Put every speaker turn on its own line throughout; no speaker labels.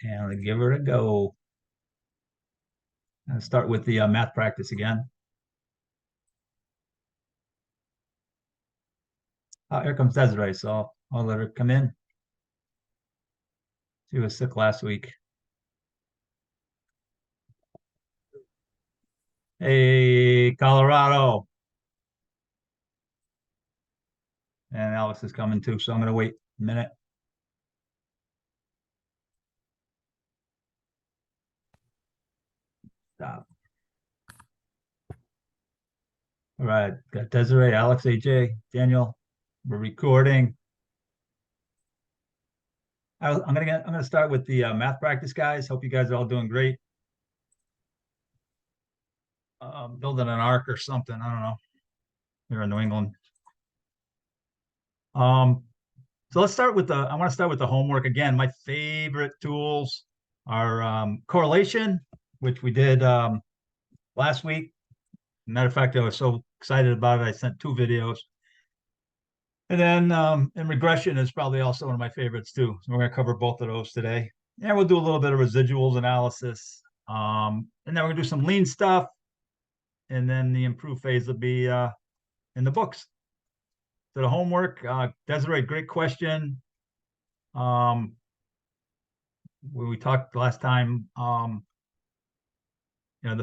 and give her a go. I'll start with the math practice again. Here comes Desiree, so I'll let her come in. She was sick last week. Hey, Colorado. And Alex is coming too, so I'm going to wait a minute. Stop. All right, got Desiree, Alex, AJ, Daniel. We're recording. I'm gonna start with the math practice, guys. Hope you guys are all doing great. Building an arc or something. I don't know. Here in New England. So let's start with I want to start with the homework again. My favorite tools are correlation, which we did last week. Matter of fact, I was so excited about it, I sent 2 videos. And then and regression is probably also one of my favorites too. So we're going to cover both of those today. And we'll do a little bit of residuals analysis. And then we're going to do some lean stuff. And then the improve phase will be in the books. So the homework, Desiree, great question. When we talked last time, the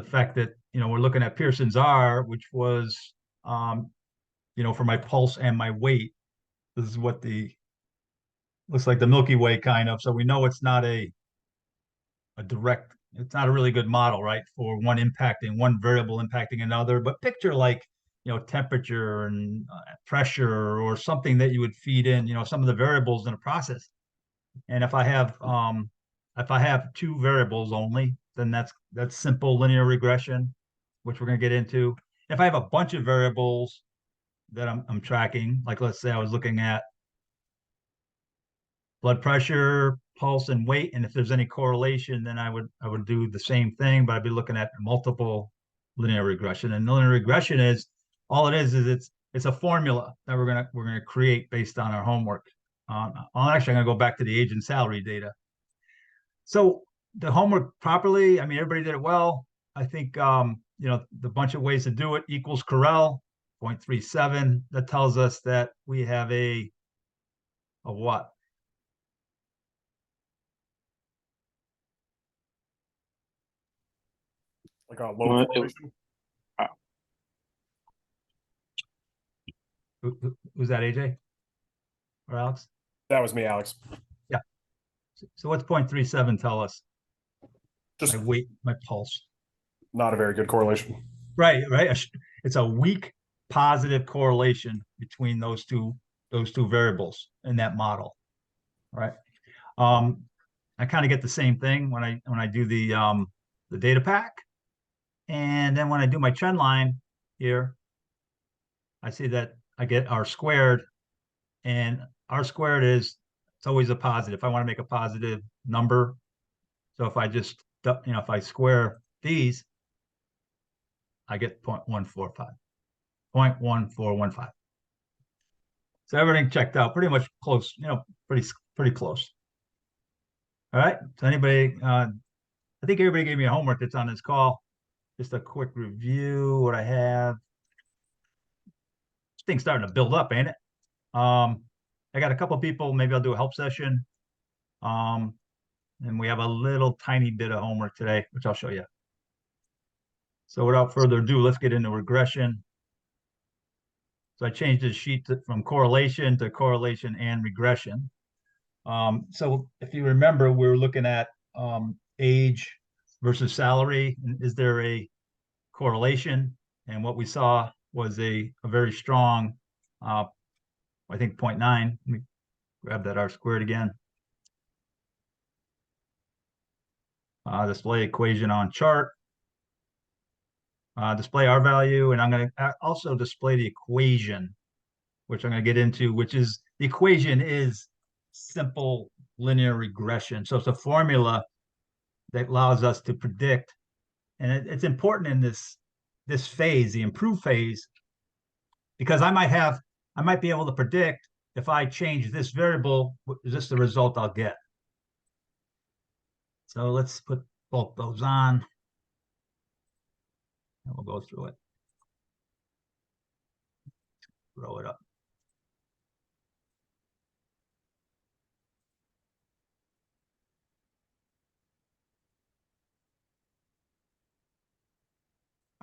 fact that, we're looking at Pearson's R, which was, for my pulse and my weight. This is what looks like the Milky Way kind of. So we know it's not a direct, it's not a really good model, right? For one variable impacting another, but picture like, temperature and pressure or something that you would feed in, some of the variables in a process. And if I have 2 variables only, then that's simple linear regression, which we're going to get into. If I have a bunch of variables that I'm tracking, like let's say I was looking at blood pressure, pulse, and weight, and if there's any correlation, then I would do the same thing, but I'd be looking at multiple linear regression. And linear regression is all it is it's a formula that we're gonna create based on our homework. I'm gonna go back to the age and salary data. So the homework properly, I mean, everybody did it well. I think the bunch of ways to do it equals Correll 0.37. That tells us that we have a what?
Like a low correlation.
Who's that, AJ or Alex?
That was me, Alex.
Yeah. So what's 0.37 tell us?
Just
my weight, my pulse.
Not a very good correlation.
Right. It's a weak positive correlation between those two variables in that model. Right. I kind of get the same thing when I do the data pack. And then when I do my trend line here, I see that I get R squared, and R squared it's always a positive. If I want to make a positive number, so if I just, if I square these, I get 0.145, 0.1415. So everything checked out, pretty much close, pretty close. All right. So anybody, I think everybody gave me a homework that's on this call. Just a quick review what I have. This thing's starting to build up, ain't it? I got a couple people. Maybe I'll do a help session. And we have a little tiny bit of homework today, which I'll show you. So without further ado, let's get into regression. So I changed the sheet from correlation to correlation and regression. So if you remember, we were looking at age versus salary. Is there a correlation? And what we saw was a very strong, I think 0.9. Let me grab that R squared again. Display equation on chart. Display R value, and I'm going to also display the equation, which I'm going to get into, which is the equation is simple linear regression. So it's a formula that allows us to predict, and it's important in this phase, the improve phase, because I might be able to predict if I change this variable, is this the result I'll get? So let's put both those on. And we'll go through it. Throw it up.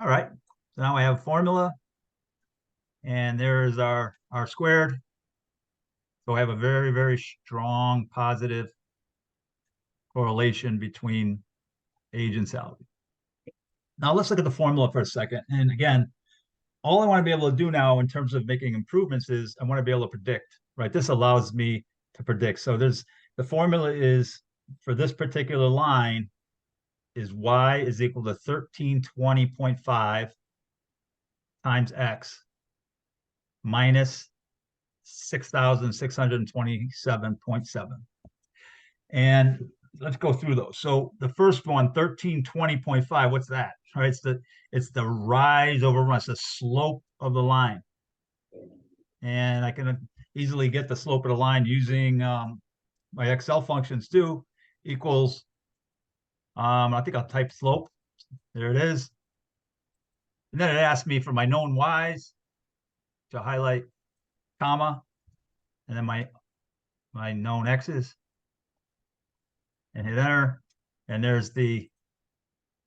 All right. So now I have a formula. And there's our squared. So I have a very, very strong positive correlation between age and salary. Now let's look at the formula for a second. And again, all I want to be able to do now in terms of making improvements is I want to be able to predict, right? This allows me to predict. So the formula is for this particular line is y is equal to 1320.5 times x minus 6,627.7. And let's go through those. So the first one, 1320.5, what's that? Right? It's the rise over run, it's the slope of the line. And I can easily get the slope of the line using my Excel functions too, equals, I think I'll type slope. There it is. And then it asks me for my known y's to highlight, comma, and then my known x's, and hit enter. And there's the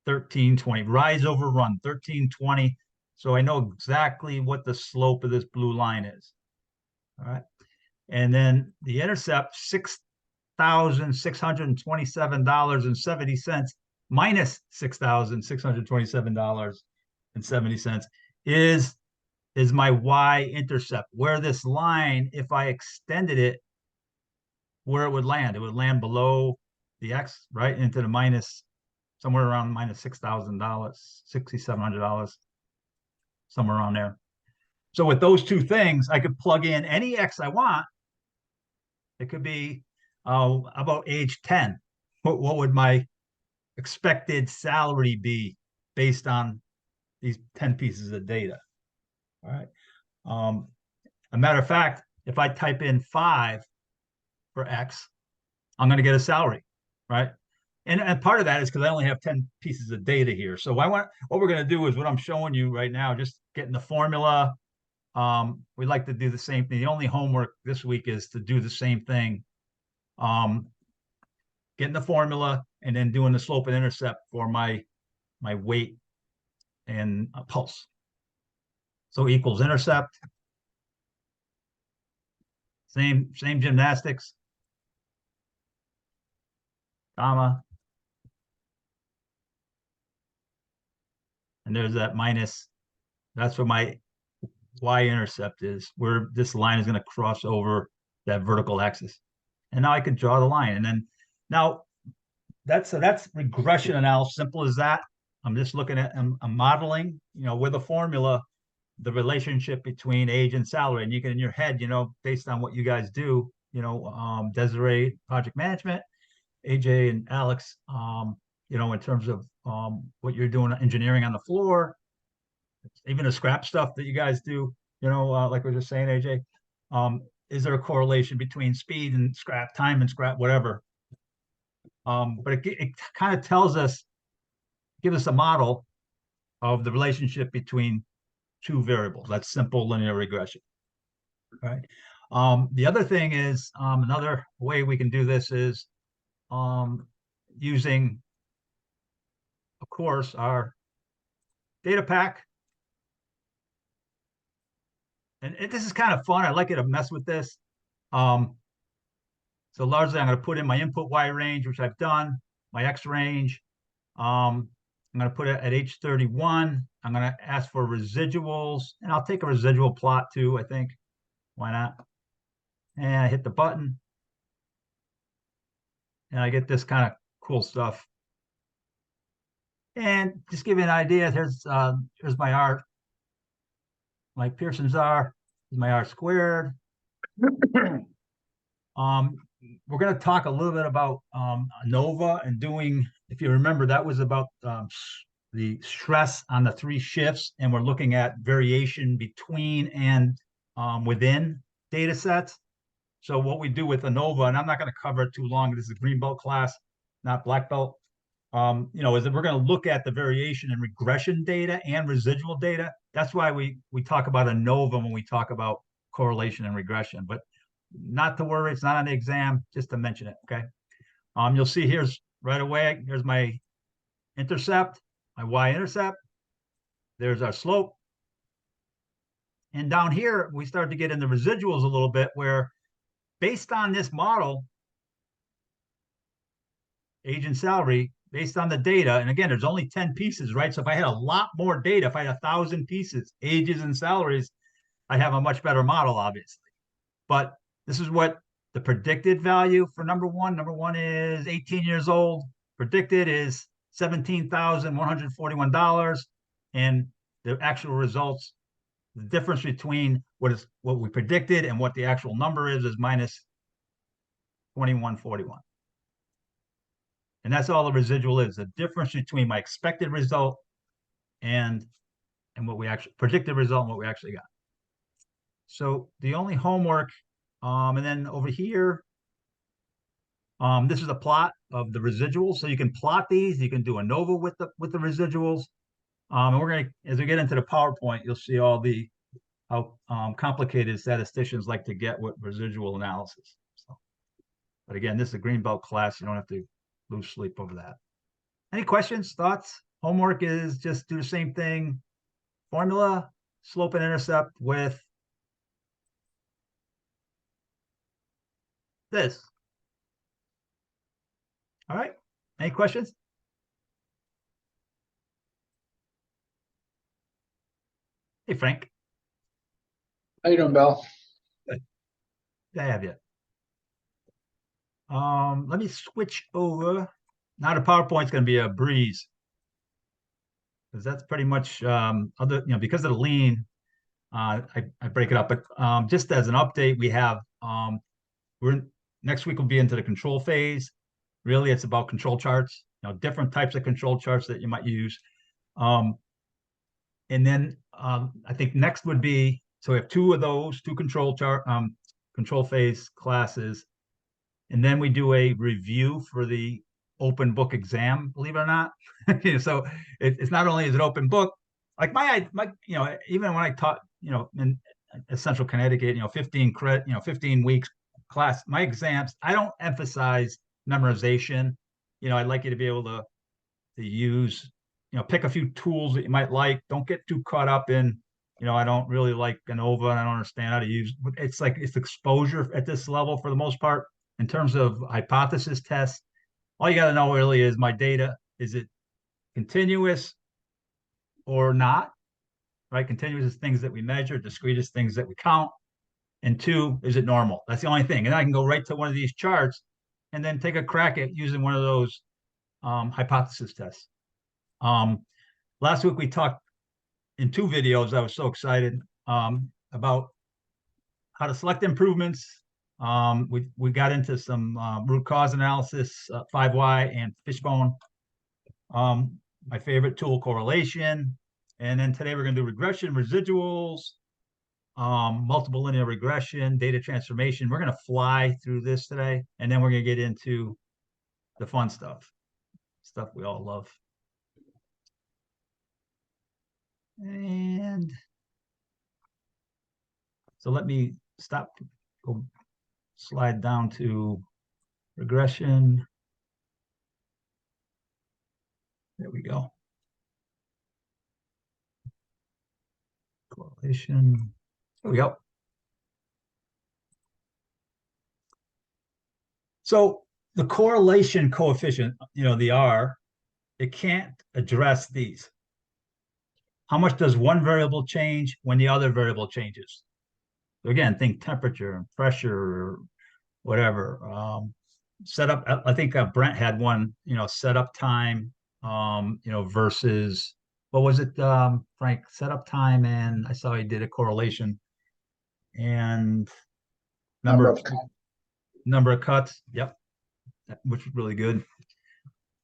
1320, rise over run, 1320. So I know exactly what the slope of this blue line is. All right. And then the intercept, $6,627.70 minus $6,627.70 is my y-intercept, where this line, if I extended it, where it would land. It would land below the x, right, into the minus, somewhere around minus $6,000, $6,700, somewhere around there. So with those two things, I could plug in any x I want. It could be about age 10. What would my expected salary be based on these 10 pieces of data? All right. A matter of fact, if I type in 5 for X, I'm going to get a salary, right? And part of that is because I only have 10 pieces of data here. So what we're going to do is what I'm showing you right now, just getting the formula. We like to do the same thing. The only homework this week is to do the same thing. Getting the formula and then doing the slope and intercept for my weight and pulse. So equals intercept. Same gymnastics. Comma. And there's that minus. That's what my y-intercept is, where this line is going to cross over that vertical axis. And now I can draw the line. And then now that's regression analysis, simple as that. I'm just looking at, I'm modeling, with a formula, the relationship between age and salary. And you can, in your head, based on what you guys do, Desiree, project management, AJ and Alex, in terms of what you're doing, engineering on the floor, even the scrap stuff that you guys do, like we were just saying, AJ, is there a correlation between speed and scrap, time and scrap, whatever? But it kind of tells us, gives us a model of the relationship between two variables. That's simple linear regression, right? The other thing is, another way we can do this is using, of course, our data pack. And this is kind of fun. I like it to mess with this. So largely, I'm going to put in my input Y range, which I've done, my X range. I'm going to put it at H31. I'm going to ask for residuals, and I'll take a residual plot too, I think. Why not? And I hit the button. And I get this kind of cool stuff. And just give you an idea, here's my R. My Pearson's R is my R squared. We're going to talk a little bit about ANOVA and doing, if you remember, that was about the stress on the 3 shifts, and we're looking at variation between and within data sets. So what we do with ANOVA, and I'm not going to cover it too long, this is a Greenbelt class, not black belt. Is that we're going to look at the variation in regression data and residual data. That's why we talk about ANOVA when we talk about correlation and regression, but not to worry, it's not on the exam, just to mention it, okay? You'll see here's right away, here's my intercept, my y-intercept. There's our slope. And down here, we start to get into residuals a little bit where based on this model, age and salary, based on the data, and again, there's only 10 pieces, right? So if I had a lot more data, if I had 1,000 pieces, ages and salaries, I'd have a much better model, obviously. But this is what the predicted value for number one is 18 years old. Predicted is $17,141. And the actual results, the difference between what we predicted and what the actual number is minus 2141. And that's all the residual is, the difference between my expected result and what we actually predicted result and what we actually got. So the only homework, and then over here, this is a plot of the residuals. So you can plot these, you can do ANOVA with the residuals. And we're gonna, as we get into the PowerPoint, you'll see all the how complicated statisticians like to get with residual analysis. So, but again, this is a Greenbelt class, you don't have to lose sleep over that. Any questions, thoughts? Homework is just do the same thing. Formula, slope and intercept with this. All right. Any questions? Hey, Frank.
How you doing, Bill?
Good to have you. Let me switch over. Now the PowerPoint's going to be a breeze. Because that's pretty much because of the lean, I break it up. But just as an update, we have next week we'll be into the control phase. Really, it's about control charts, different types of control charts that you might use. And then I think next would be, so we have two of those, two control phase classes. And then we do a review for the open book exam, believe it or not. So it's not only is it open book, like my even when I taught, in Central Connecticut, 15 weeks class, my exams, I don't emphasize memorization. I'd like you to be able to use, pick a few tools that you might like. Don't get too caught up in, I don't really like ANOVA and I don't understand how to use, it's like it's exposure at this level for the most part. In terms of hypothesis tests, all you got to know really is my data, is it continuous or not, right? Continuous is things that we measure, discrete is things that we count. And two, is it normal? That's the only thing. And I can go right to one of these charts and then take a crack at using one of those hypothesis tests. Last week we talked in 2 videos, I was so excited about how to select improvements. We got into some root cause analysis, 5Y and fishbone. My favorite tool, correlation. And then today we're going to do regression, residuals, multiple linear regression, data transformation. We're going to fly through this today, and then we're going to get into the fun stuff we all love. And so let me go slide down to regression. There we go. Correlation. There we go. So the correlation coefficient, the R, it can't address these. How much does one variable change when the other variable changes? So again, think temperature and pressure or whatever. Setup, I think Brent had one, setup time, versus, what was it, Frank? Setup time, and I saw he did a correlation. And number of cuts, yep, which is really good.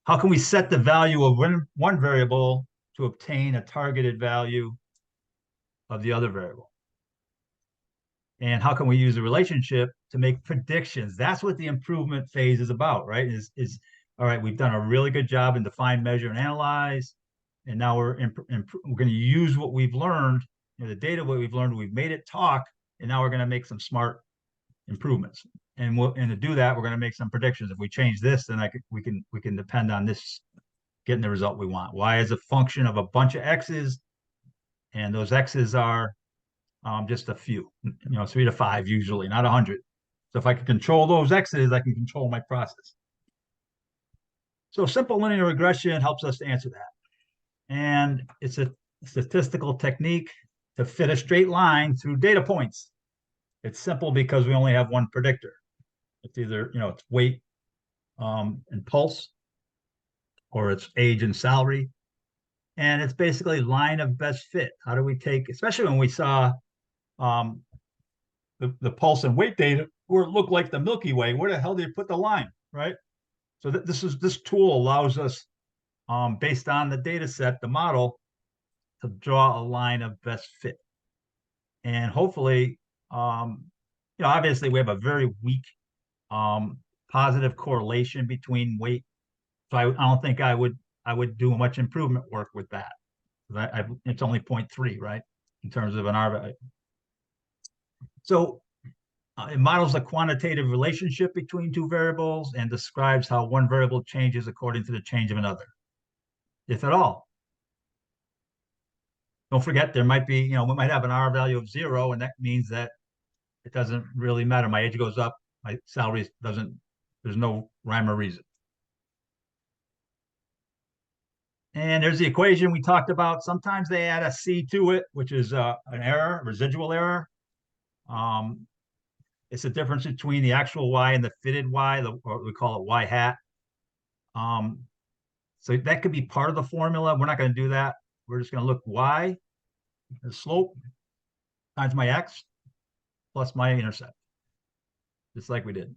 How can we set the value of one variable to obtain a targeted value of the other variable? And how can we use a relationship to make predictions? That's what the improvement phase is about, right? all right, we've done a really good job in define, measure, and analyze. And now we're going to use what we've learned, the data what we've learned, we've made it talk, and now we're going to make some smart improvements. And to do that, we're going to make some predictions. If we change this, then we can depend on this getting the result we want. Y is a function of a bunch of x's, and those x's are just a few, 3 to 5 usually, not 100. So if I can control those x's, I can control my process. So simple linear regression helps us to answer that. And it's a statistical technique to fit a straight line through data points. It's simple because we only have one predictor. It's either, it's weight and pulse, or it's age and salary. And it's basically line of best fit. How do we take, especially when we saw the pulse and weight data where it looked like the Milky Way, where the hell do you put the line, right? So this tool allows us, based on the data set, the model, to draw a line of best fit. And hopefully, obviously we have a very weak positive correlation between weight. So I don't think I would do much improvement work with that. It's only 0.3, right, in terms of an R value. So it models a quantitative relationship between two variables and describes how one variable changes according to the change of another, if at all. Don't forget, there might be, we might have an R value of 0, and that means that it doesn't really matter. My age goes up, my salary doesn't, there's no rhyme or reason. And there's the equation we talked about. Sometimes they add a C to it, which is an error, residual error. It's the difference between the actual Y and the fitted Y, or we call it Y hat. So that could be part of the formula. We're not going to do that. We're just going to look Y, the slope, times my X, plus my intercept, just like we did.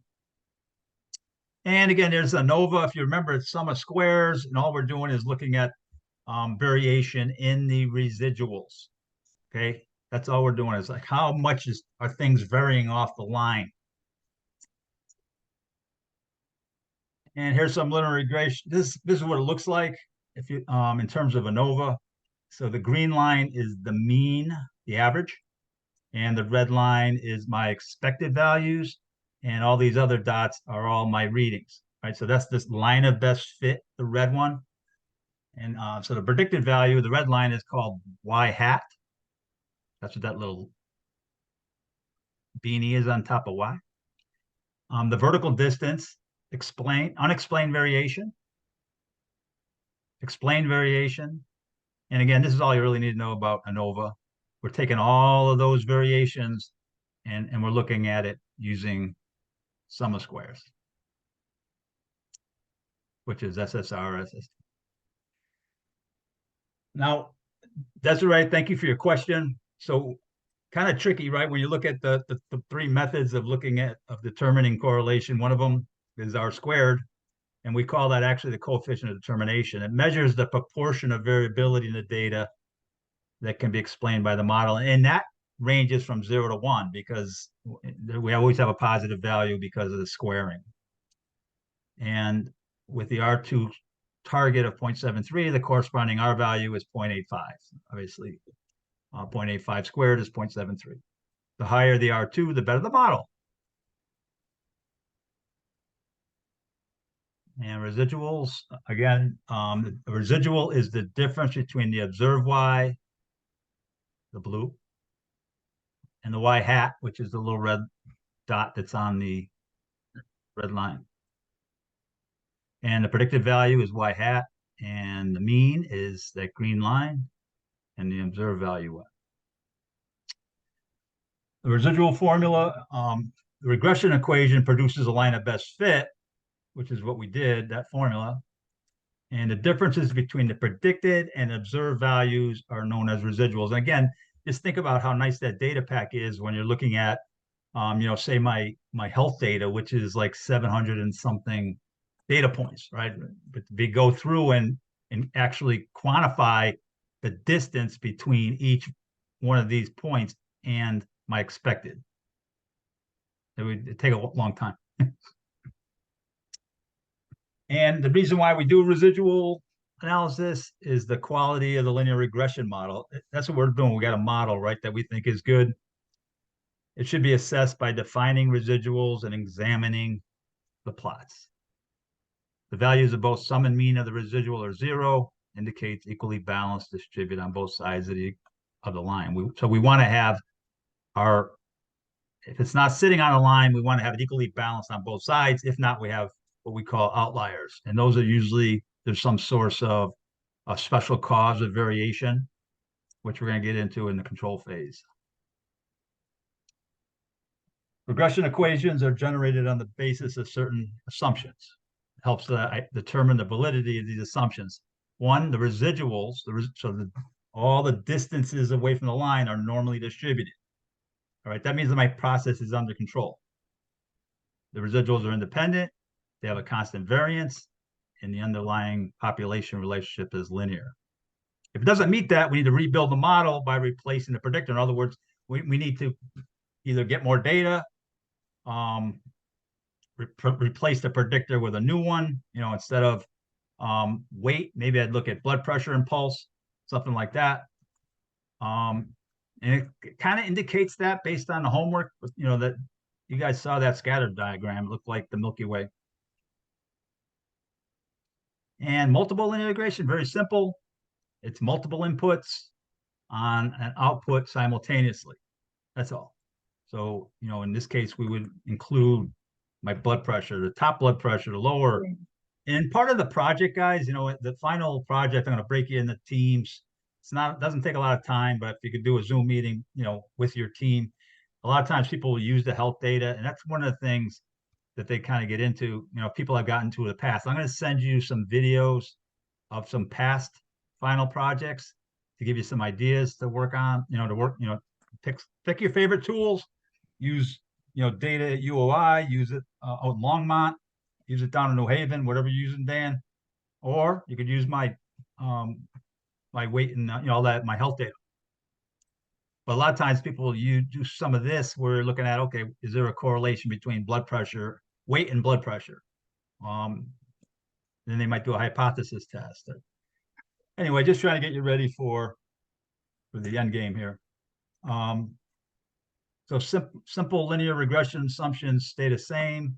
And again, there's ANOVA. If you remember, it's sum of squares, and all we're doing is looking at variation in the residuals. Okay, that's all we're doing, is like how much are things varying off the line. And here's some linear regression. This is what it looks like if you in terms of ANOVA. So the green line is the mean, the average, and the red line is my expected values, and all these other dots are all my readings. Right, so that's this line of best fit, the red one. And so the predicted value, the red line, is called Y hat. That's what that little beanie is on top of Y. The vertical distance, unexplained variation, explained variation. And again, this is all you really need to know about ANOVA. We're taking all of those variations and we're looking at it using sum of squares, which is SSR, SST. Now, Desiree, thank you for your question. So kind of tricky, right? When you look at the 3 methods of determining correlation, one of them is R squared, and we call that actually the coefficient of determination. It measures the proportion of variability in the data that can be explained by the model, and that ranges from 0 to 1 because we always have a positive value because of the squaring. And with the R2 target of 0.73, the corresponding R value is 0.85. Obviously, 0.85 squared is 0.73. The higher the R2, the better the model. And residuals, again, the residual is the difference between the observed Y, the blue, and the Y hat, which is the little red dot that's on the red line. And the predicted value is Y hat, and the mean is that green line, and the observed value Y. The residual formula, the regression equation produces a line of best fit, which is what we did, that formula. And the differences between the predicted and observed values are known as residuals. And again, just think about how nice that data pack is when you're looking at, say my health data, which is like 700 and something data points, right? But we go through and actually quantify the distance between each one of these points and my expected. It would take a long time. And the reason why we do residual analysis is the quality of the linear regression model. That's what we're doing. We got a model, right, that we think is good. It should be assessed by defining residuals and examining the plots. The values of both sum and mean of the residual are 0, indicates equally balanced distribute on both sides of the line. So we want to have our, if it's not sitting on a line, we want to have it equally balanced on both sides. If not, we have what we call outliers. And those are usually, there's some source of a special cause of variation, which we're going to get into in the control phase. Regression equations are generated on the basis of certain assumptions. It helps determine the validity of these assumptions. One, the residuals, all the distances away from the line are normally distributed. All right, that means that my process is under control. The residuals are independent, they have a constant variance, and the underlying population relationship is linear. If it doesn't meet that, we need to rebuild the model by replacing the predictor. In other words, we need to either get more data, replace the predictor with a new one, instead of weight, maybe I'd look at blood pressure and pulse, something like that. And it kind of indicates that based on the homework, that you guys saw that scatter diagram. It looked like the Milky Way. And multiple linear regression, very simple. It's multiple inputs on an output simultaneously. That's all. So, in this case, we would include my blood pressure, the top blood pressure, the lower. And part of the project, guys, the final project, I'm going to break you into teams. It doesn't take a lot of time, but if you could do a Zoom meeting, with your team, a lot of times people will use the health data. And that's one of the things that they kind of get into, people have gotten to in the past. I'm going to send you some videos of some past final projects to give you some ideas to work on, pick your favorite tools, use, data at UOI, use it out in Longmont, use it down in New Haven, whatever you're using, Dan, or you could use my my weight and all that, my health data. But a lot of times people do some of this. We're looking at, okay, is there a correlation between blood pressure, weight and blood pressure? Then they might do a hypothesis test. Anyway, just trying to get you ready for the end game here. So simple linear regression assumptions stay the same.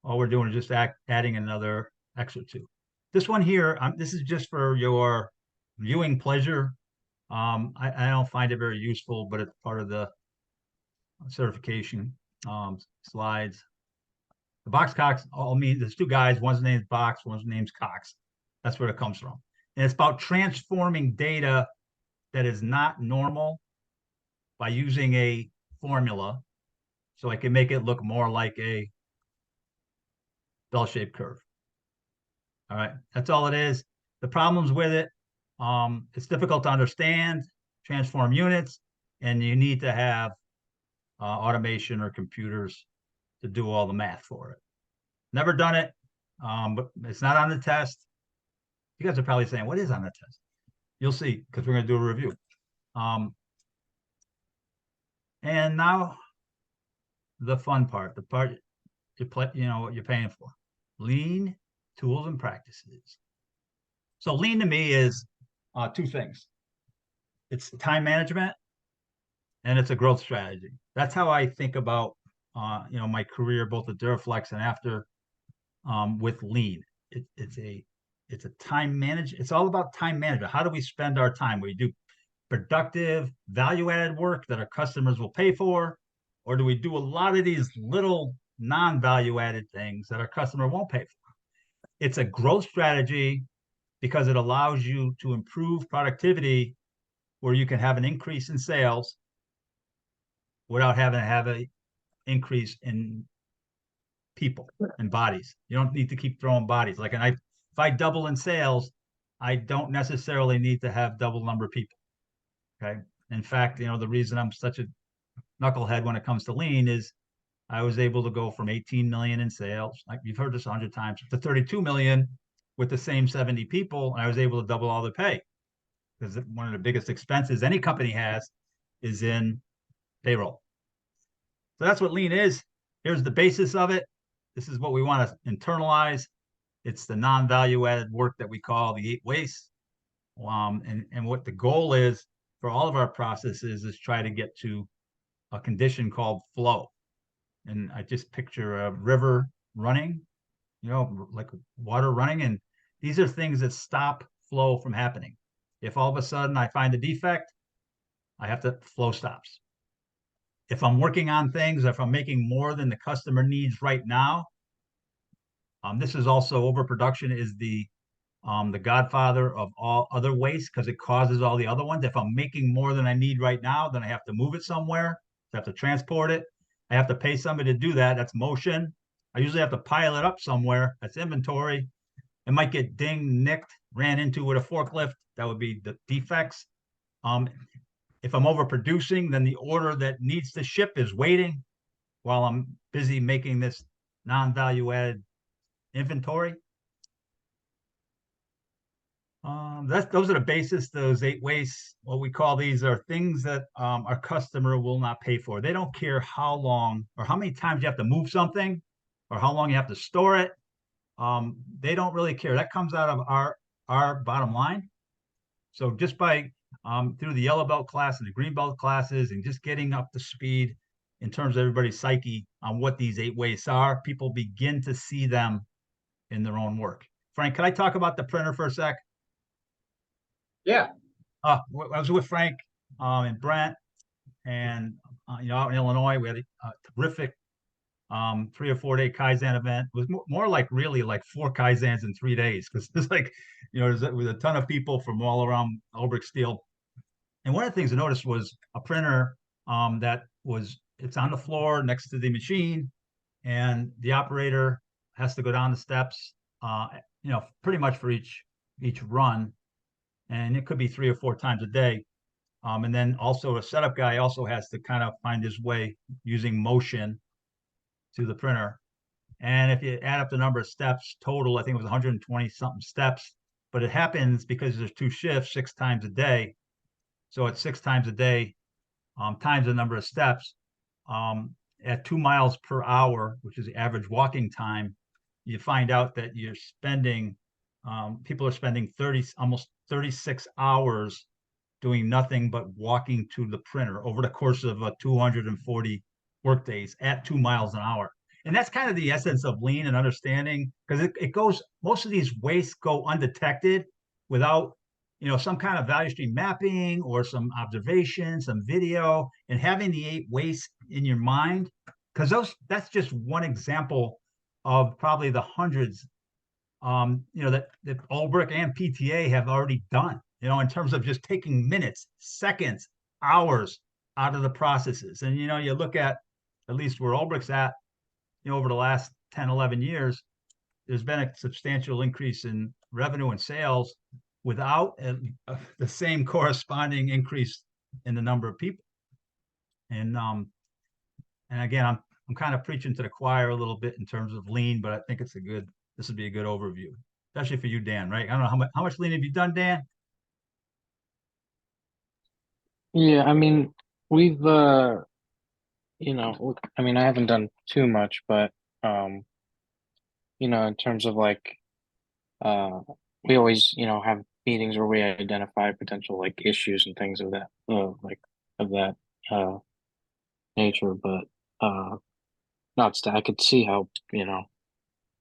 All we're doing is just adding another X or two. This one here, this is just for your viewing pleasure. I don't find it very useful, but it's part of the certification slides. The box Cox all mean there's two guys, one's named Box, one's name's Cox. That's where it comes from. And it's about transforming data that is not normal by using a formula. So I can make it look more like a bell-shaped curve. All right, that's all it is. The problems with it, it's difficult to understand, transform units, and you need to have automation or computers to do all the math for it. Never done it, but it's not on the test. You guys are probably saying, what is on the test? You'll see, because we're going to do a review. And now the fun part, the part what you're paying for. Lean tools and practices. So lean to me is two things. It's time management and it's a growth strategy. That's how I think about my career, both at Duraflex and after, with lean. It's a time management. It's all about time management. How do we spend our time? We do productive, value-added work that our customers will pay for, or do we do a lot of these little non-value-added things that our customer won't pay for? It's a growth strategy because it allows you to improve productivity where you can have an increase in sales without having to have an increase in people and bodies. You don't need to keep throwing bodies. Like, if I double in sales, I don't necessarily need to have double number of people. Okay. In fact, the reason I'm such a knucklehead when it comes to lean is I was able to go from 18 million in sales, like you've heard this 100 times, to 32 million with the same 70 people. And I was able to double all the pay because one of the biggest expenses any company has is in payroll. So that's what lean is. Here's the basis of it. This is what we want to internalize. It's the non-value added work that we call the 8 wastes. And what the goal is for all of our processes is try to get to a condition called flow. And I just picture a river running, like water running. And these are things that stop flow from happening. If all of a sudden I find a defect, I have to flow stops. If I'm working on things, if I'm making more than the customer needs right now, this is also overproduction is the godfather of all other waste because it causes all the other ones. If I'm making more than I need right now, then I have to move it somewhere. I have to transport it. I have to pay somebody to do that. That's motion. I usually have to pile it up somewhere. That's inventory. It might get dinged, nicked, ran into with a forklift. That would be the defects. If I'm overproducing, then the order that needs to ship is waiting while I'm busy making this non-value added inventory. Those are the basis. Those 8 wastes, what we call these are things that our customer will not pay for. They don't care how long or how many times you have to move something or how long you have to store it. They don't really care. That comes out of our bottom line. So just by through the yellow belt class and the green belt classes and just getting up to speed in terms of everybody's psyche on what these 8 wastes are, people begin to see them in their own work. Frank, can I talk about the printer for a sec?
Yeah,
I was with Frank and Brent, and out in Illinois, we had a terrific 3 or 4 day Kaizen event. It was more like really like 4 Kaizens in 3 days because it's like there's a ton of people from all around Ulbrich Steel. And one of the things I noticed was a printer it's on the floor next to the machine, and the operator has to go down the steps, pretty much for each run, and it could be 3 or 4 times a day. And then also a setup guy also has to kind of find his way using motion to the printer. And if you add up the number of steps total, I think it was 120 something steps, but it happens because there's 2 shifts 6 times a day. So it's 6 times a day times the number of steps at 2 miles per hour, which is the average walking time. You find out that people are spending almost 36 hours doing nothing but walking to the printer over the course of 240 work days at 2 miles an hour. And that's kind of the essence of lean and understanding, because most of these wastes go undetected without, some kind of value stream mapping or some observation, some video, and having the 8 wastes in your mind, because that's just one example of probably the hundreds, that Ulbrich and PTA have already done, in terms of just taking minutes, seconds, hours out of the processes. And, you look at least where Ulbrich's at, over the last 10, 11 years, there's been a substantial increase in revenue and sales without the same corresponding increase in the number of people. And again, I'm kind of preaching to the choir a little bit in terms of lean, but I think this would be a good overview, especially for you, Dan, right? I don't know how much lean have you done, Dan?
Yeah, I mean, we've I haven't done too much, but in terms of like we always, have meetings where we identify potential like issues and things of that uh nature, but I could see how,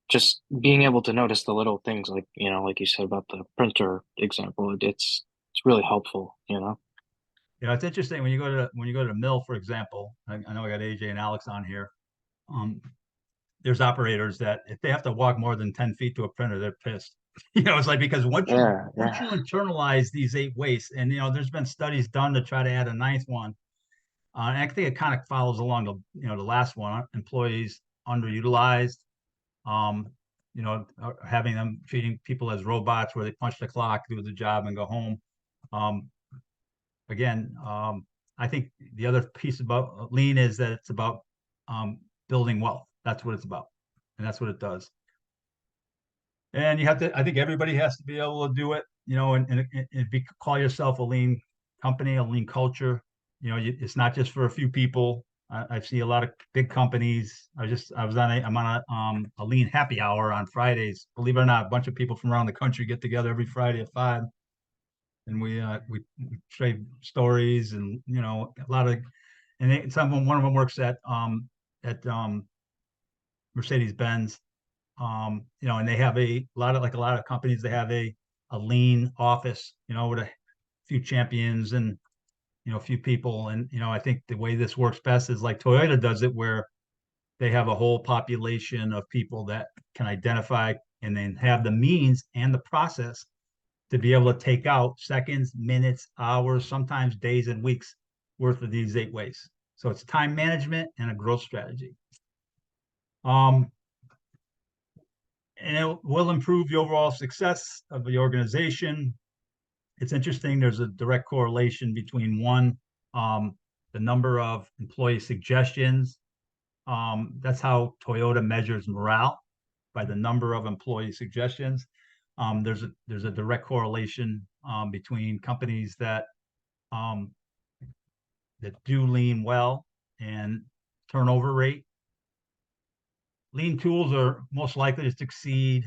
just being able to notice the little things like, like you said about the printer example, it's really helpful,
It's interesting when you go to the mill, for example. I know I got AJ and Alex on here. There's operators that if they have to walk more than 10 feet to a printer, they're pissed. It's like, because once you internalize these 8 wastes, and there's been studies done to try to add a 9th one. And I think it kind of follows along the last one. Employees underutilized, having them treating people as robots where they punch the clock, do the job, and go home. Again, I think the other piece about lean is that it's about building wealth. That's what it's about, and that's what it does. And I think everybody has to be able to do it, and call yourself a lean company, a lean culture. It's not just for a few people. I see a lot of big companies. I'm on a lean happy hour on Fridays. Believe it or not, a bunch of people from around the country get together every Friday at 5. And we trade stories and, a lot of, and one of them works at Mercedes-Benz. And they have a lot of companies, they have a lean office, with a few champions and, a few people. And, I think the way this works best is like Toyota does it, where they have a whole population of people that can identify and then have the means and the process to be able to take out seconds, minutes, hours, sometimes days and weeks worth of these 8 ways. So it's time management and a growth strategy. And it will improve the overall success of the organization. It's interesting. There's a direct correlation between the number of employee suggestions. That's how Toyota measures morale, by the number of employee suggestions. There's a direct correlation between companies that do lean well and turnover rate. Lean tools are most likely to succeed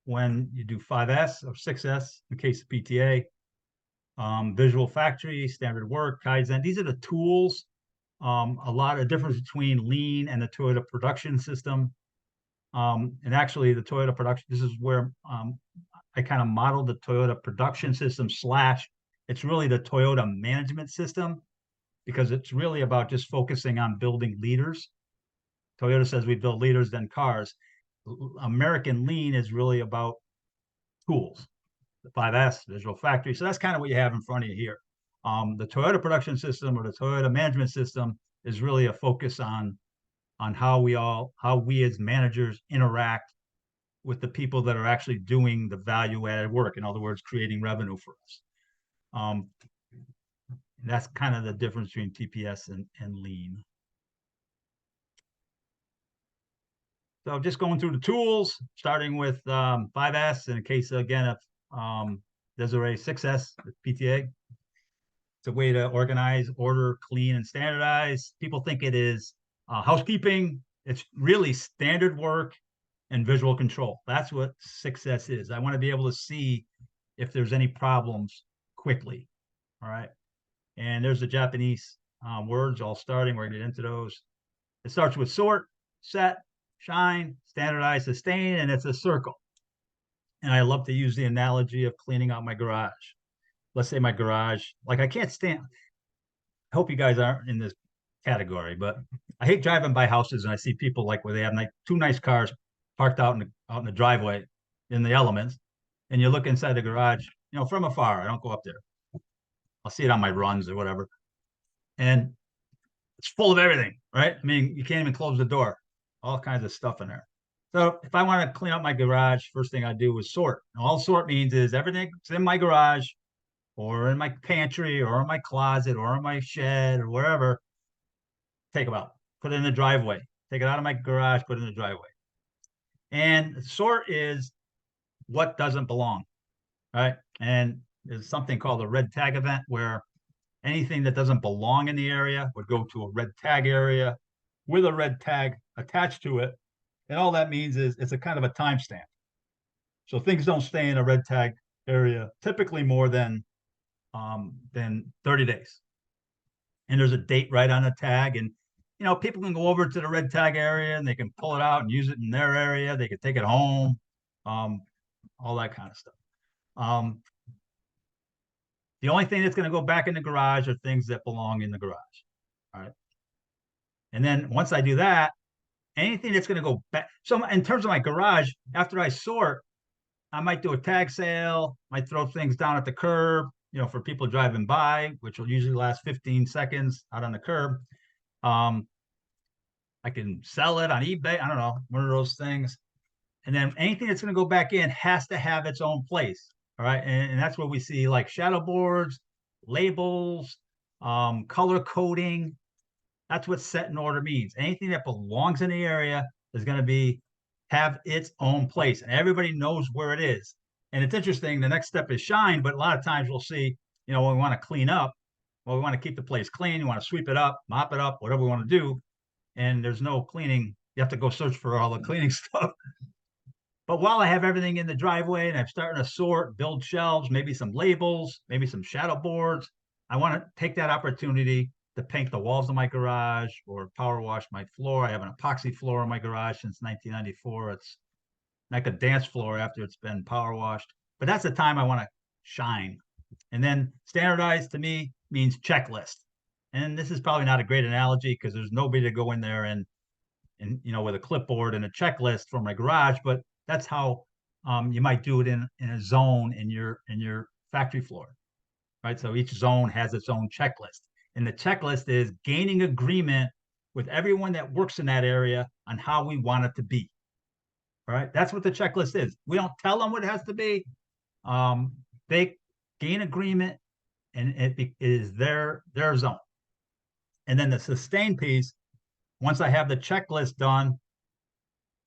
when you do 5S or 6S in case of PTA. Visual factory, standard work, Kaizen. These are the tools. A lot of difference between lean and the Toyota production system. And actually the Toyota production, this is where I kind of modeled the Toyota production system / it's really the Toyota management system, because it's really about just focusing on building leaders. Toyota says we build leaders, then cars. American lean is really about tools, the 5S, visual factory. So that's kind of what you have in front of you here. The Toyota production system or the Toyota management system is really a focus on how we as managers interact with the people that are actually doing the value-added work. In other words, creating revenue for us. That's kind of the difference between TPS and lean. So just going through the tools, starting with 5S, in case, again, if there's already 6S, PTA. It's a way to organize, order, clean, and standardize. People think it is housekeeping. It's really standard work and visual control. That's what 6S is. I want to be able to see if there's any problems quickly. All right. And there's the Japanese words all starting. We're going to get into those. It starts with sort, set, shine, standardize, sustain, and it's a circle. And I love to use the analogy of cleaning out my garage. Let's say my garage, like I can't stand, I hope you guys aren't in this category, but I hate driving by houses and I see people like where they have 2 nice cars parked out in the driveway in the elements, and you look inside the garage, from afar. I don't go up there. I'll see it on my runs or whatever. And it's full of everything, right? I mean, you can't even close the door. All kinds of stuff in there. So if I want to clean up my garage, first thing I do is sort. And all sort means is everything that's in my garage or in my pantry or in my closet or in my shed or wherever, take them out, put it in the driveway, take it out of my garage, put it in the driveway. And sort is what doesn't belong, right? And there's something called a red tag event, where anything that doesn't belong in the area would go to a red tag area with a red tag attached to it. And all that means is it's a kind of a timestamp. So things don't stay in a red tag area typically more than 30 days. And there's a date right on the tag. And, people can go over to the red tag area and they can pull it out and use it in their area. They can take it home, all that kind of stuff. The only thing that's going to go back in the garage are things that belong in the garage. All right. And then once I do that, anything that's going to go back. So in terms of my garage, after I sort, I might do a tag sale, might throw things down at the curb, for people driving by, which will usually last 15 seconds out on the curb. I can sell it on eBay. I don't know, one of those things. And then anything that's going to go back in has to have its own place. All right. And that's what we see, like shadow boards, labels, color coding. That's what set in order means. Anything that belongs in the area is going to have its own place, and everybody knows where it is. And it's interesting. The next step is shine, but a lot of times we'll see, when we want to clean up, Well, we want to keep the place clean. You want to sweep it up, mop it up, whatever we want to do. And there's no cleaning. You have to go search for all the cleaning stuff. But while I have everything in the driveway and I'm starting to sort, build shelves, maybe some labels, maybe some shadow boards, I want to take that opportunity to paint the walls of my garage or power wash my floor. I have an epoxy floor in my garage since 1994. It's like a dance floor after it's been power washed. But that's the time I want to shine. And then standardized to me means checklist. And this is probably not a great analogy because there's nobody to go in there and with a clipboard and a checklist for my garage, but that's how you might do it in a zone in your factory floor, right? So each zone has its own checklist, and the checklist is gaining agreement with everyone that works in that area on how we want it to be. All right, that's what the checklist is. We don't tell them what it has to be. They gain agreement, and it is their zone. And then the sustain piece, once I have the checklist done,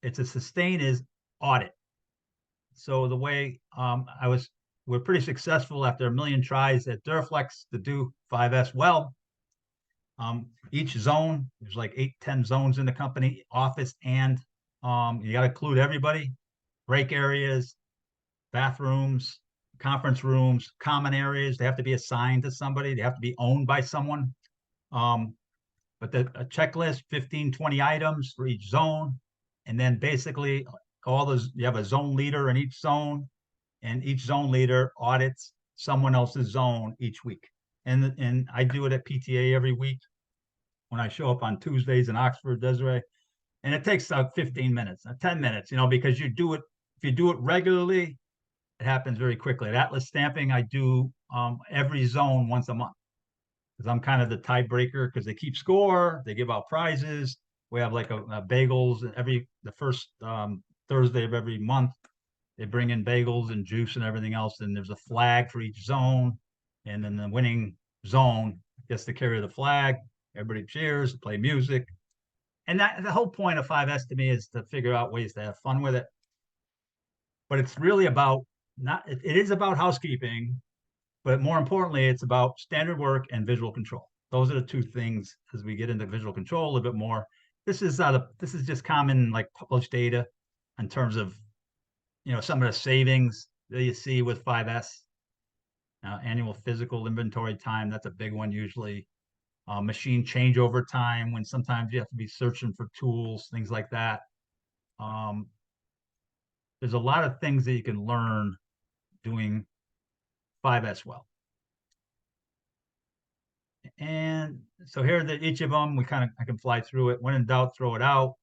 it's a sustain is audit. So the way we're pretty successful after a million tries at Duraflex to do 5S well. Each zone, there's like 8-10 zones in the company, office, and you got to include everybody, break areas, bathrooms, conference rooms, common areas. They have to be assigned to somebody. They have to be owned by someone. But a checklist, 15, 20 items for each zone. And then basically all those, you have a zone leader in each zone, and each zone leader audits someone else's zone each week. And I do it at PTA every week when I show up on Tuesdays in Oxford, Desiree. And it takes 15 minutes, 10 minutes, because if you do it regularly, it happens very quickly. At Atlas Stamping, I do every zone once a month, because I'm kind of the tiebreaker, because they keep score, they give out prizes. We have like a bagels the first Thursday of every month. They bring in bagels and juice and everything else, and there's a flag for each zone, and then the winning zone gets to carry the flag. Everybody cheers, play music, and that the whole point of 5S to me is to figure out ways to have fun with it. But it's really about it is about housekeeping, but more importantly, it's about standard work and visual control. Those are the two things as we get into visual control a little bit more. This is just common, like, published data in terms of, some of the savings that you see with 5S. Annual physical inventory time, that's a big one usually. Machine changeover time, when sometimes you have to be searching for tools, things like that. There's a lot of things that you can learn doing 5S well. And so here that each of them, I can fly through it. When in doubt, throw it out.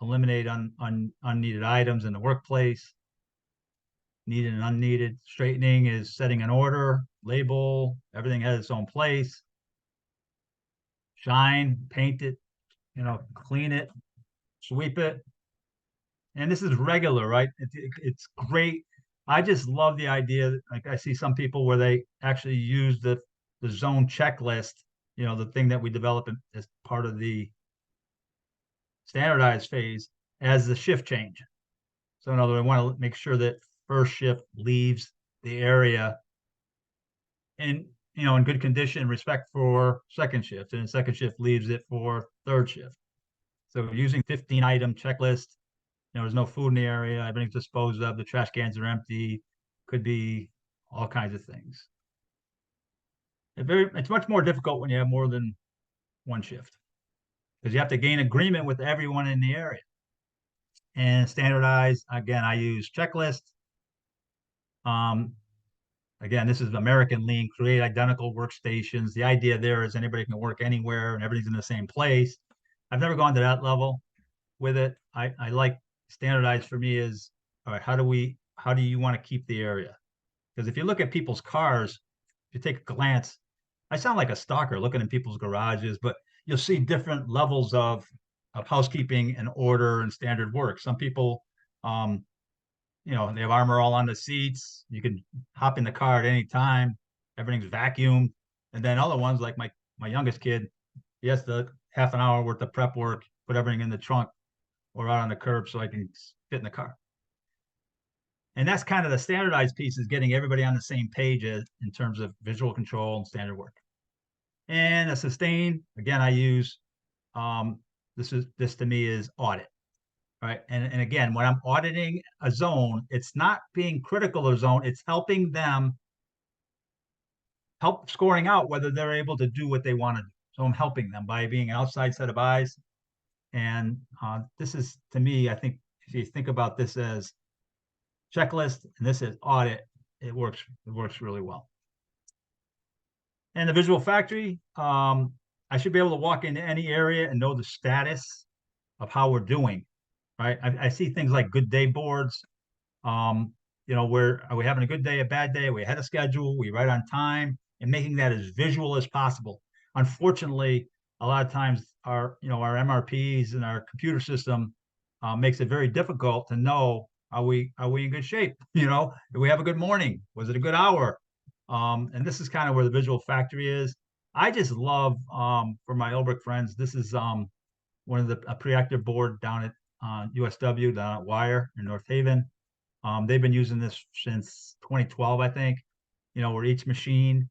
Eliminate unneeded items in the workplace. Needed and unneeded. Straightening is setting an order, label, everything has its own place. Shine, paint it, clean it, sweep it. And this is regular, right? It's great. I just love the idea that, like, I see some people where they actually use the zone checklist, the thing that we develop as part of the standardized phase, as the shift change. So in other words, I want to make sure that first shift leaves the area in good condition, respect for second shift, and second shift leaves it for third shift. So using 15 item checklist, there's no food in the area, everything's disposed of, the trash cans are empty, could be all kinds of things. It's much more difficult when you have more than one shift, because you have to gain agreement with everyone in the area. And standardize, again, I use checklist. Again, this is American Lean, create identical workstations. The idea there is anybody can work anywhere and everything's in the same place. I've never gone to that level with it. I like standardized for me is, all right, how do you want to keep the area? Because if you look at people's cars, if you take a glance, I sound like a stalker looking in people's garages, but you'll see different levels of housekeeping and order and standard work. Some people, they have armor all on the seats. You can hop in the car at any time. Everything's vacuumed. And then other ones, like my youngest kid, he has the half an hour worth of prep work, put everything in the trunk or out on the curb so I can fit in the car. And that's kind of the standardized piece, is getting everybody on the same page in terms of visual control and standard work. And a sustain, again, I use, this to me is audit, right? And again, when I'm auditing a zone, it's not being critical of the zone, it's helping them help scoring out whether they're able to do what they want to do. So I'm helping them by being an outside set of eyes. And this is, to me, I think if you think about this as checklist and this is audit, it works really well. And the visual factory, I should be able to walk into any area and know the status of how we're doing, right? I see things like good day boards. You know, where are we having a good day, a bad day? Are we ahead of schedule? We right on time? And making that as visual as possible. Unfortunately, a lot of times our MRPs and our computer system makes it very difficult to know, are we in good shape? You know, do we have a good morning? Was it a good hour? And this is kind of where the visual factory is. I just love, for my Olbrich friends, this is one of a pre-active board down at USW, down at Wire in North Haven. They've been using this since 2012, I think. You know, where each machine,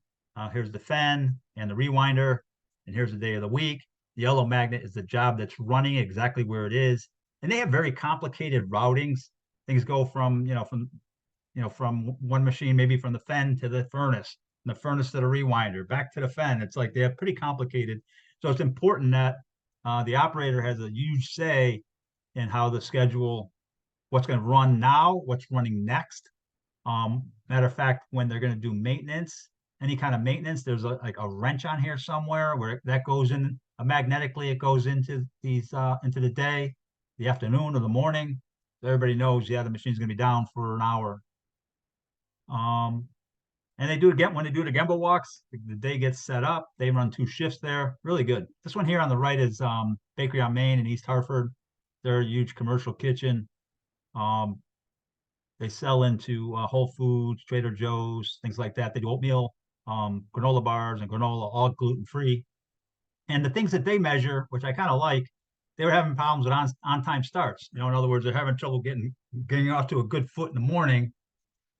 here's the fen and the rewinder, and here's the day of the week. The yellow magnet is the job that's running exactly where it is. And they have very complicated routings. Things go from one machine, maybe from the fen to the furnace, and the furnace to the rewinder, back to the fen. It's like they're pretty complicated. So it's important that the operator has a huge say in how the schedule, what's going to run now, what's running next. Matter of fact, when they're going to do maintenance, any kind of maintenance, there's like a wrench on here somewhere where that goes in magnetically. It goes into into the day, the afternoon, or the morning. So everybody knows, yeah, the machine's going to be down for an hour. And they do it again when they do the Gemba walks. The day gets set up. They run 2 shifts there. Really good. This one here on the right is Bakery on Main in East Hartford. They're a huge commercial kitchen. They sell into Whole Foods, Trader Joe's, things like that. They do oatmeal, granola bars, and granola, all gluten-free. And the things that they measure, which I kind of like, they were having problems with on-time starts. You know, in other words, they're having trouble getting off to a good foot in the morning.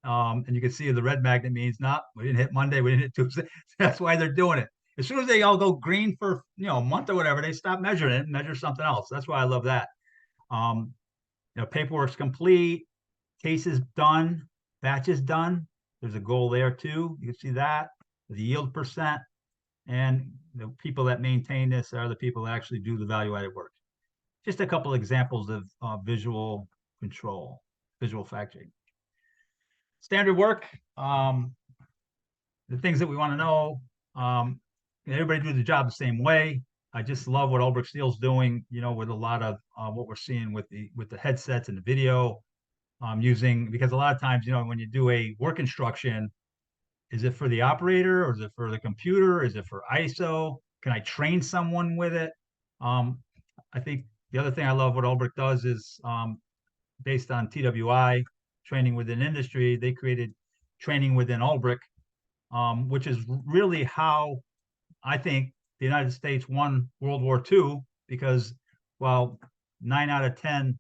And you can see the red magnet means not, we didn't hit Monday, we didn't hit Tuesday. That's why they're doing it. As soon as they all go green for a month or whatever, they stop measuring it and measure something else. That's why I love that. Paperwork's complete, cases done, batches done. There's a goal there too. You can see that, the yield percent, and the people that maintain this are the people that actually do the value-added work. Just a couple examples of visual control, visual factory. Standard work, the things that we want to know, everybody do the job the same way. I just love what Olbrich Steel's doing, with a lot of what we're seeing with the headsets and the video, because a lot of times, when you do a work instruction, is it for the operator or is it for the computer? Is it for ISO? Can I train someone with it? I think the other thing I love what Olbrich does is based on TWI, training within industry, they created training within Olbrich, which is really how I think the United States won World War II, because while 9 out of 10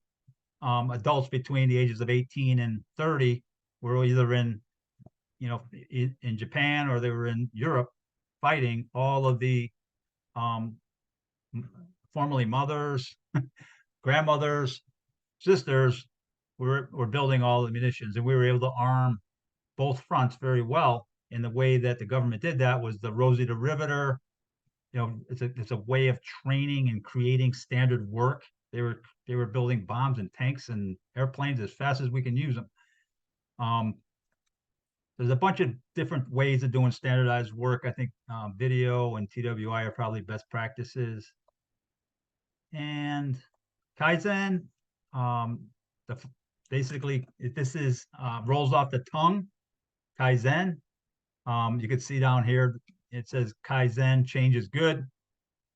adults between the ages of 18 and 30 were either in Japan or they were in Europe fighting, all of the formerly mothers, grandmothers, sisters were building all the munitions, and we were able to arm both fronts very well. And the way that the government did that was the Rosie the Riveter. It's a way of training and creating standard work. They were building bombs and tanks and airplanes as fast as we can use them. There's a bunch of different ways of doing standardized work. I think video and TWI are probably best practices. And Kaizen, basically, this is rolls off the tongue. Kaizen. You can see down here, it says Kaizen, change is good.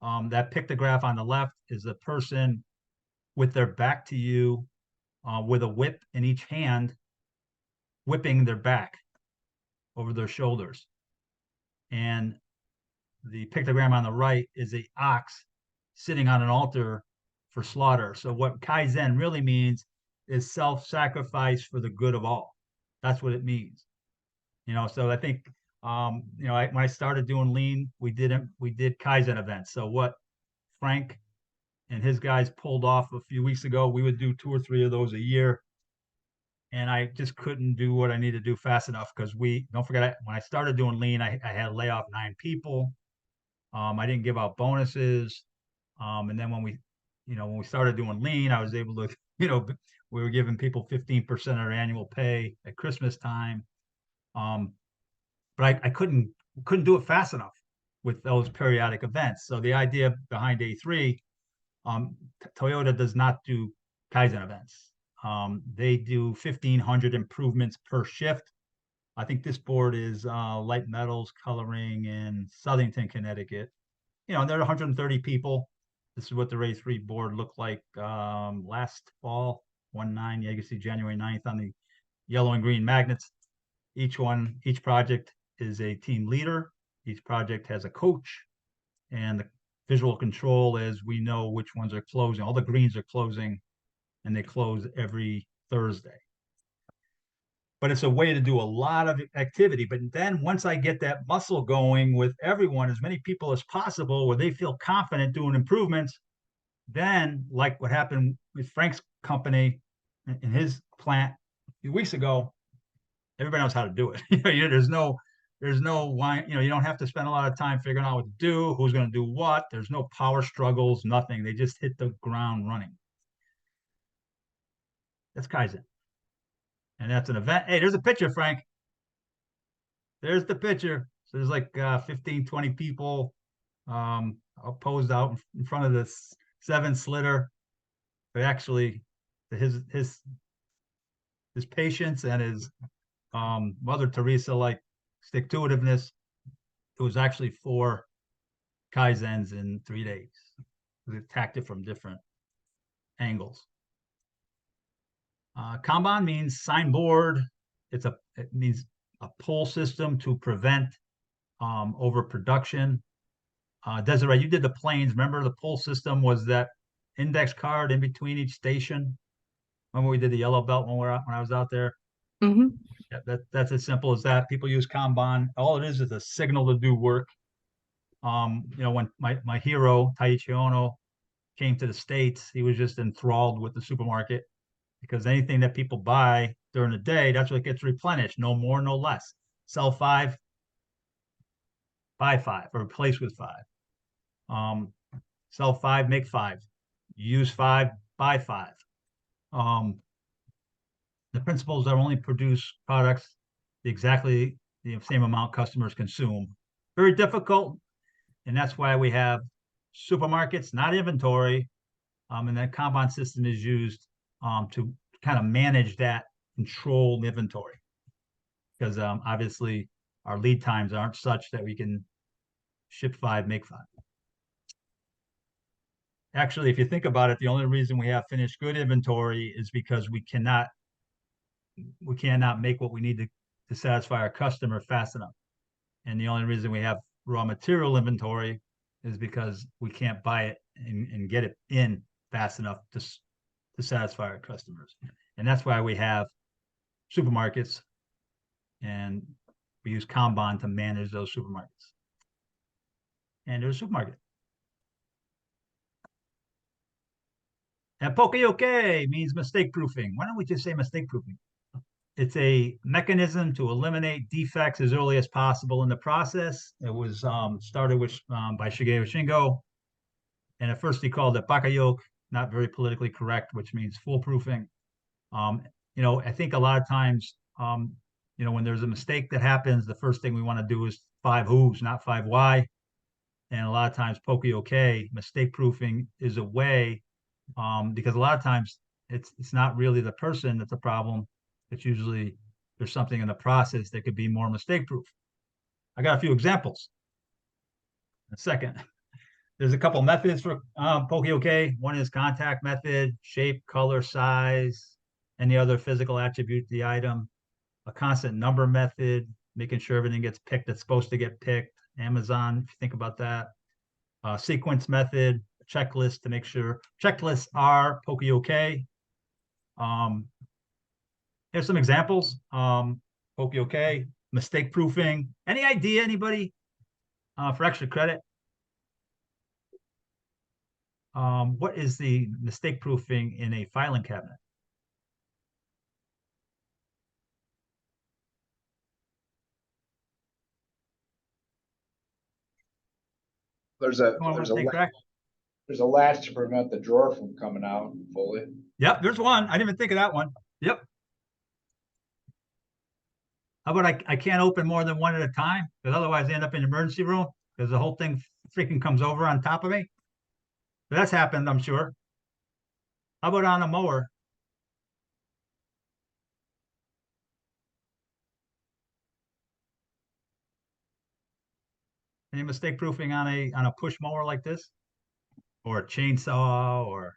That pictograph on the left is the person with their back to you, with a whip in each hand, whipping their back over their shoulders. And the pictogram on the right is a ox sitting on an altar for slaughter. So what Kaizen really means is self-sacrifice for the good of all. That's what it means. So I think When I started doing lean, we did Kaizen events. So what Frank and his guys pulled off a few weeks ago, we would do 2 or 3 of those a year. And I just couldn't do what I need to do fast enough because don't forget, when I started doing lean, I had to lay off 9 people. I didn't give out bonuses. And then when we started doing lean, I was able to, we were giving people 15% of their annual pay at Christmas time. But I couldn't do it fast enough with those periodic events. So the idea behind A3, Toyota does not do Kaizen events. They do 1,500 improvements per shift. I think this board is light metals coloring in Southington, Connecticut. There are 130 people. This is what the A3 board looked like last fall, 1/9. Yeah, you can see January 9th on the yellow and green magnets. Each project is a team leader. Each project has a coach, and the visual control is we know which ones are closing. All the greens are closing, and they close every Thursday. But it's a way to do a lot of activity. But then once I get that muscle going with everyone, as many people as possible, where they feel confident doing improvements, then like what happened with Frank's company in his plant a few weeks ago, everybody knows how to do it. There's no why, you don't have to spend a lot of time figuring out what to do, who's going to do what. There's no power struggles, nothing. They just hit the ground running. That's Kaizen. And that's an event. Hey, there's a picture, Frank. There's the picture. So there's like 15, 20 people posed out in front of this 7 slitter. But actually, his patience and his Mother Teresa like stick-to-itiveness, it was actually 4 Kaizens in 3 days. We attacked it from different angles. Kanban means signboard. It means a pull system to prevent overproduction. Desiree, you did the planes. Remember the pull system was that index card in between each station? Remember we did the yellow belt when I was out there?
Mm-hmm.
Yeah, that's as simple as that. People use Kanban. All it is a signal to do work. When my hero, Taiichi Ono, came to the States, he was just enthralled with the supermarket because anything that people buy during the day, that's what gets replenished. No more, no less. Sell 5, buy 5, or replace with 5. Sell 5, make 5. Use 5, buy 5. The principles are only produce products exactly the same amount customers consume. Very difficult, and that's why we have supermarkets, not inventory, and that Kanban system is used to kind of manage that controlled inventory, because obviously our lead times aren't such that we can ship 5, make 5. Actually, if you think about it, the only reason we have finished good inventory is because we cannot make what we need to satisfy our customer fast enough. And the only reason we have raw material inventory is because we can't buy it and get it in fast enough to satisfy our customers. And that's why we have supermarkets, and we use Kanban to manage those supermarkets. And there's a supermarket. And Poka-yoke means mistake proofing. Why don't we just say mistake proofing? It's a mechanism to eliminate defects as early as possible in the process. It was started by Shigeru Shingo. And at first he called it Bakayoke, not very politically correct, which means foolproofing. I think a lot of times, when there's a mistake that happens, the first thing we want to do is 5 who's, not 5 why. And a lot of times Poka-yoke, mistake proofing, is a way, because a lot of times it's not really the person that's a problem. It's usually there's something in the process that could be more mistake proof. I got a few examples in a second. There's a couple methods for Poka-yoke. One is contact method, shape, color, size, any other physical attribute of the item. A constant number method, making sure everything gets picked that's supposed to get picked. Amazon, if you think about that. Sequence method, checklist to make sure. Checklists are Poka-yoke. Here's some examples. Poka-yoke, mistake proofing. Any idea, anybody? For extra credit? What is the mistake proofing in a filing cabinet?
There's a,
Anyone
there's
wanna
a,
take crack?
there's a latch to prevent the drawer from coming out fully.
Yep, there's one. I didn't even think of that one. Yep. How about I can't open more than one at a time? Because otherwise I end up in the emergency room because the whole thing freaking comes over on top of me. But that's happened, I'm sure. How about on a mower? Any mistake proofing on a push mower like this? Or a chainsaw or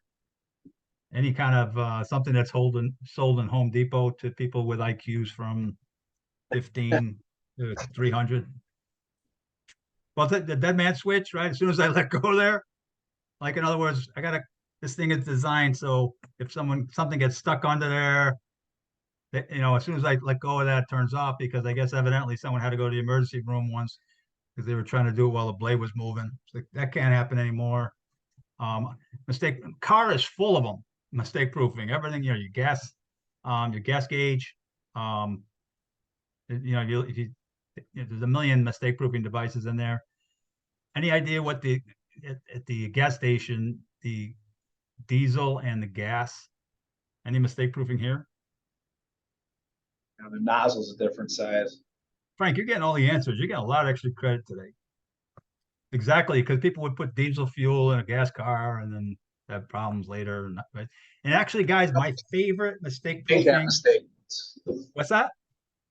any kind of something that's sold in Home Depot to people with IQs from 15 to 300. Well, the dead man switch, right? As soon as I let go there, like in other words, this thing is designed so if something gets stuck under there, as soon as I let go of that, it turns off because I guess evidently someone had to go to the emergency room once because they were trying to do it while the blade was moving. So that can't happen anymore. Car is full of them. Mistake proofing, everything, your gas gauge. There's a million mistake proofing devices in there. Any idea what at the gas station, the diesel and the gas, any mistake proofing here?
The nozzle's a different size.
Frank, you're getting all the answers. You're getting a lot of extra credit today. Exactly, because people would put diesel fuel in a gas car and then have problems later. And actually, guys, my favorite mistake
Made that
proofing.
mistake.
What's that?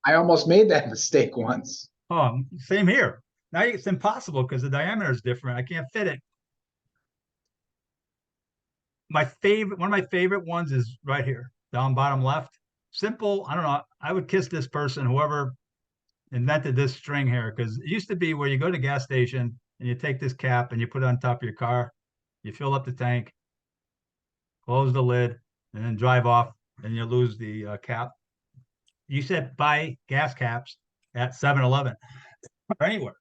I almost made that mistake once.
Oh, same here. Now it's impossible because the diameter is different. I can't fit it. One of my favorite ones is right here, down bottom left. Simple. I don't know. I would kiss this person, whoever invented this string here, because it used to be where you go to gas station and you take this cap and you put it on top of your car. You fill up the tank, close the lid, and then drive off, and you lose the cap. You said buy gas caps at 7-Eleven or anywhere.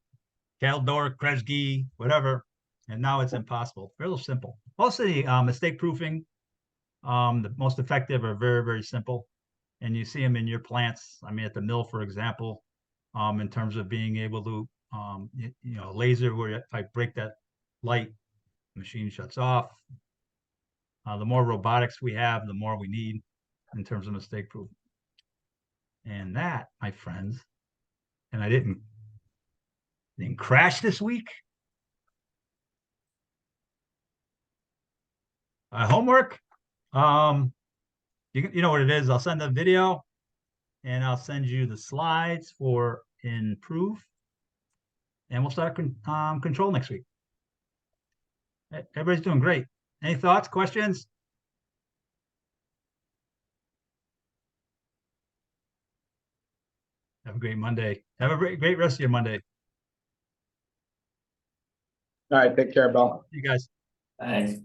Caldor, Kresge, whatever. And now it's impossible. Real simple. Most of the mistake proofing, the most effective are very, very simple. And you see them in your plants. I mean, at the mill, for example, in terms of being able to, laser where if I break that light, the machine shuts off. The more robotics we have, the more we need in terms of mistake proof. And that, my friends, and I didn't crash this week. Homework. You know what it is. I'll send a video and I'll send you the slides for Improve. And we'll start control next week. Everybody's doing great. Any thoughts, questions? Have a great Monday. Have a great rest of your Monday.
All right, take care, Bill.
You guys.
Thanks.